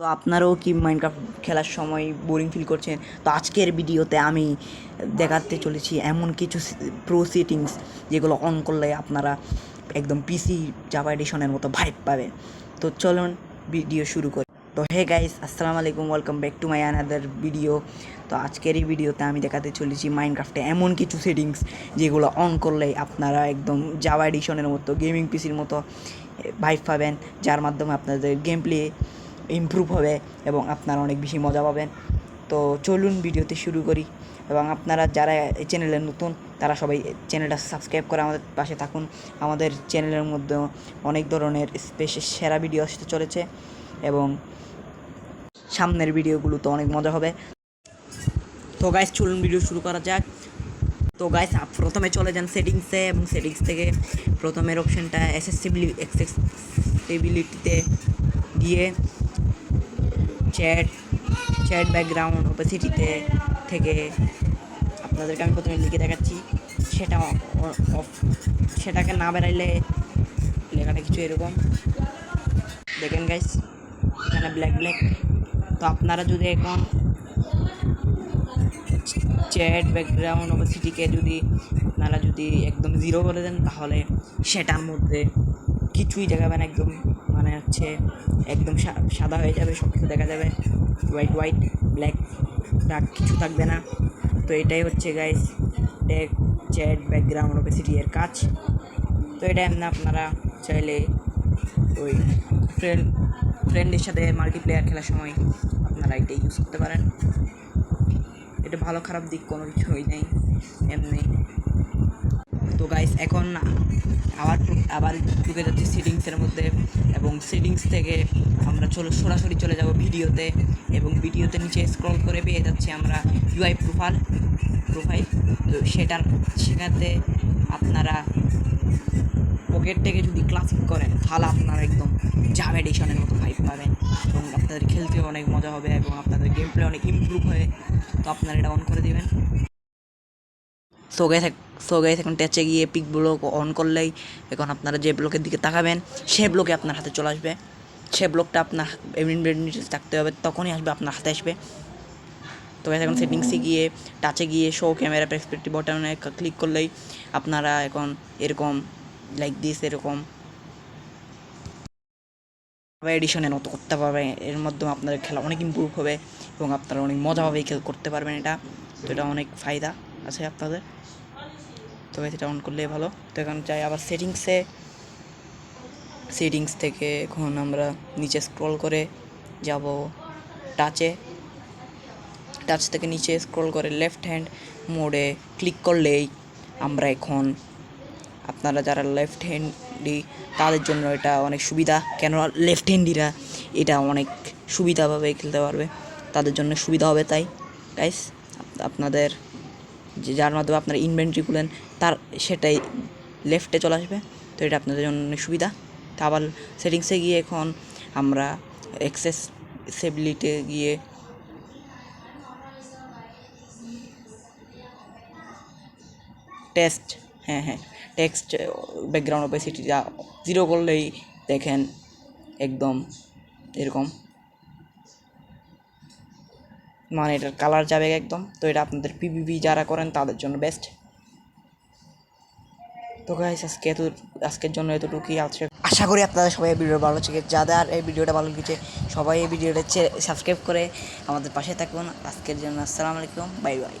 তো আপনারাও কি মাইনক্রাফট খেলার সময় বোরিং ফিল করছেন? তো আজকের ভিডিওতে আমি দেখাতে চলেছি এমন কিছু প্রো সেটিংস যেগুলো অন করলে আপনারা একদম পিসি জাভা এডিশনের মতো ভাইব পাবেন। তো চলুন ভিডিও শুরু করি। তো হে গাইস, আসসালামু আলাইকুম, welcome back to my another video. তো আজকের এই ভিডিওতে আমি দেখাতে চলেছি মাইনক্রাফটে এমন কিছু সেটিংস যেগুলো অন করলে আপনারা একদম জাভা এডিশনের মতো গেমিং পিসির মতো ভাইব পাবেন, যার মাধ্যমে আপনাদের গেম প্লে ইমপ্রুভ হবে এবং আপনারা অনেক বেশি মজা পাবেন। তো চলুন ভিডিওতে শুরু করি। এবং আপনারা যারা এই চ্যানেলে নতুন তারা সবাই চ্যানেলটা সাবস্ক্রাইব করে আমাদের পাশে থাকুন। আমাদের চ্যানেলের মধ্যে অনেক ধরনের সেরা ভিডিও আসতে চলেছে এবং সামনের ভিডিওগুলো তো অনেক মজা হবে। তো গাইস চলুন ভিডিও শুরু করা যাক। তো গাইস প্রথমে চলে যান সেটিংসে এবং সেটিংস থেকে প্রথমের অপশানটা অ্যাক্সেসিবিলিটিতে গিয়ে চ্যাট ব্যাকগ্রাউন্ড ওপেসিটিতে থেকে আপনাদেরকে আমি প্রথমে লিখে দেখাচ্ছি, সেটাকে না বেরাইলে লেখাটা কিছু এরকম দেখেন গাইস, এখানে ব্ল্যাক। তো আপনারা যদি এখন চ্যাট ব্যাকগ্রাউন্ড ওপেসিটিকে আপনারা যদি একদম 0 করে দেন, তাহলে সেটার মধ্যে কিছুই দেখাবে না, একদম মানে হচ্ছে একদম সাদা হয়ে যাবে, সব কিছু দেখা যাবে, হোয়াইট ব্ল্যাক ডার্ক কিছু থাকবে না। তো এটাই হচ্ছে গাইস চ্যাট ব্যাকগ্রাউন্ড ওপেসিটি এর কাজ। তো এটা এমনি আপনারা চাইলে ওই ফ্রেন্ডের সাথে মাল্টিপ্লেয়ার খেলার সময় আপনারা এটা ইউজ করতে পারেন। এটা ভালো খারাপ দিক কোনো কিছুই নেই, এমনি। তো গাইস এখন আবার ঢুকে যাচ্ছে সেটিংসের মধ্যে এবং সেটিংস থেকে আমরা সরাসরি চলে যাব ভিডিওতে এবং ভিডিওতে নিচে স্ক্রল করে পেয়ে যাচ্ছি আমরা ইউআই প্রোফাইল। তো সেখানে আপনারা পকেট থেকে যদি ক্লাসিক করেন তাহলে আপনারা একদম জাভা এডিশনের মতো ভাইব পাবেন এবং আপনাদের খেলতেও অনেক মজা হবে এবং আপনাদের গেম প্লে অনেক ইমপ্রুভ হবে। তো আপনারা এটা অন করে দেবেন। সো গাইস এখন টাচে গিয়ে পিক ব্লক অন করলেই এখন আপনারা যে ব্লকের দিকে তাকাবেন সে ব্লকে আপনার হাতে চলে আসবে। সে ব্লকটা আপনার ইনভেন্টরিতে থাকতে হবে, তখনই আসবে, আপনার হাতে আসবে। তো গাইস এখন সেটিংসে গিয়ে টাচে গিয়ে শো ক্যামেরা পার্সপেক্টিভ বাটনে ক্লিক করলেই আপনারা এখন এরকম লাইক দিস এরকম এডিশনের মতো করতে পারবেন। এর মাধ্যমে আপনাদের খেলা অনেক ইমপ্রুভ হবে এবং আপনারা অনেক মজাভাবেই করতে পারবেন এটা। তো এটা অনেক ফায়দা আছে আপনাদের। তো এটা অন করলে ভালো। তো এখন চাই আবার সেটিংস থেকে এখন আমরা নিচে স্ক্রল করে যাব টাচ থেকে নিচে স্ক্রল করে লেফট হ্যান্ড মোডে ক্লিক করলেই আমরা এখন আপনারা যারা লেফট হ্যান্ডি তাদের জন্য এটা অনেক সুবিধা, কেন লেফট হ্যান্ডিরা এটা অনেক সুবিধাভাবে খেলতে পারবে, তাদের জন্য সুবিধা হবে। তাই গাইস আপনাদের যার মাধ্যমে আপনারা ইনভেন্টরি খুলেন সেটাই লেফটে চলে আসবে। তো এটা আপনাদের জন্য অনেক সুবিধা। তা আবার সেটিংসে গিয়ে এখন আমরা অ্যাক্সেসিবিলিটিতে গিয়ে টেক্সট ব্যাকগ্রাউন্ড ওপেসিটি 0 করলেই দেখেন একদম এরকম, মানে এটার কালার যাবে একদম। তো এটা আপনাদের পিভিপি যারা করেন তাদের জন্য বেস্ট। তো গাইস আজকের জন্য এতটুকুই আছে। আশা করি আপনাদের সবাই এই ভিডিও ভালো লেগেছে। যাদের এই ভিডিওটা ভালো লেগেছে সবাই এই ভিডিওটা সাবস্ক্রাইব করে আমাদের পাশে থাকুন। আজকের জন্য আসসালামু আলাইকুম, বাই বাই।